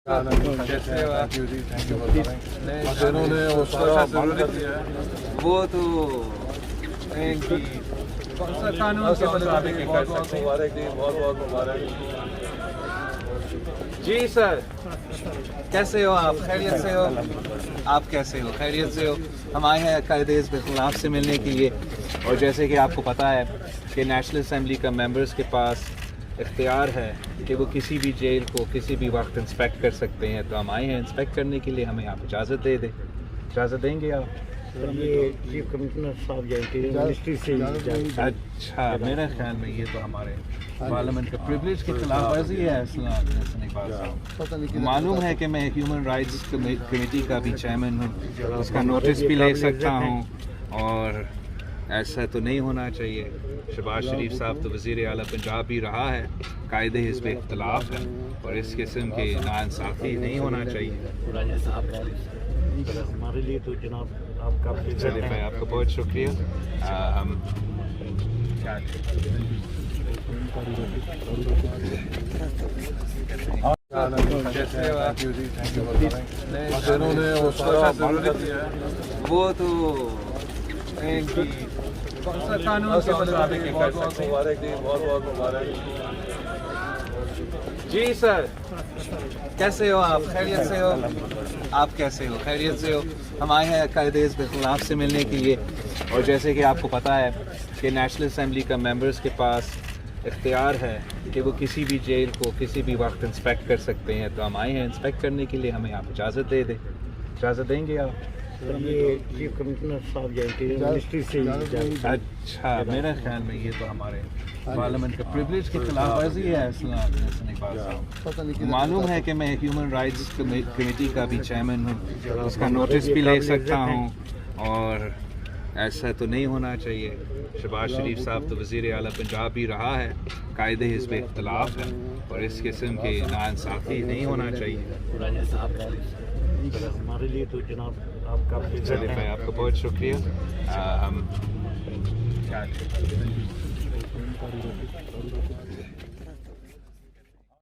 کیسے ہو آپ؟ انہوں نے وہ تو ان کی قانون کے مطابق ہی کر سکتے ہیں۔ بہت مبارک۔ جی سر، کیسے ہو آپ؟ خیریت سے ہو؟ آپ کیسے ہو؟ خیریت سے ہو؟ ہم آئے ہیں قائد حزب اختلاف سے ملنے کے لیے، اور جیسے کہ آپ کو پتہ ہے کہ نیشنل اسمبلی کا ممبرز کے پاس اختیار ہے کہ وہ کسی بھی جیل کو کسی بھی وقت انسپیکٹ کر سکتے ہیں، تو ہم آئے ہیں انسپیکٹ کرنے کے لیے، ہمیں آپ اجازت دے دیں۔ اجازت دیں گے آپ؟ یہ چیف کمشنر صاحب منسٹری سے اچھا، میرے خیال میں یہ تو ہمارے پارلیمنٹ کا پریولیج کی خلاف ورزی ہے۔ معلوم ہے کہ میں ہیومن رائٹس کمیٹی کا بھی چیئرمین ہوں، اس کا نوٹس بھی لے سکتا ہوں، اور ایسا تو نہیں ہونا چاہیے۔ شہباز شریف صاحب تو وزیر اعلیٰ پنجاب بھی رہا ہے، قائد حزب اختلاف ہے، اور اس قسم کی ناانصافی نہیں ہونا چاہیے۔ ہمارے لیے تو جناب آپ کا چلیے بھائی، آپ کا بہت شکریہ۔ ہم کیسے ہو آپ؟ انہوں نے وہ تو ان کی قانون کے مطابق ہی کر سکتے ہیں۔ بہت مبارک۔ جی سر، کیسے ہو آپ؟ خیریت سے ہو؟ آپ کیسے ہو؟ خیریت سے ہو؟ ہم آئے ہیں قائد حزب اختلاف سے ملنے کے لیے، اور جیسے کہ آپ کو پتہ ہے کہ نیشنل اسمبلی کا ممبرز کے پاس اختیار ہے کہ وہ کسی بھی جیل کو کسی بھی وقت انسپیکٹ کر سکتے ہیں، تو ہم آئے ہیں انسپیکٹ کرنے کے لیے، ہمیں آپ اجازت دے دیں۔ اجازت دیں گے آپ؟ یہ چیف کمشنر صاحب منسٹری سے اچھا، میرے خیال میں یہ تو ہمارے پارلیمنٹ کا پریولیج کی خلاف ورزی ہے۔ معلوم ہے کہ میں ہیومن رائٹس کمیٹی کا بھی چیئرمین ہوں، اس کا نوٹس بھی لے سکتا ہوں، اور ایسا تو نہیں ہونا چاہیے۔ شہباز شریف صاحب تو وزیر اعلیٰ پنجاب بھی رہا ہے، قائد حزب اختلاف ہے، اور اس قسم کی ناانصافی نہیں ہونا چاہیے۔ ہمارے لیے تو جناب آپ کا چلیے بھائی، آپ کا بہت شکریہ۔ ہم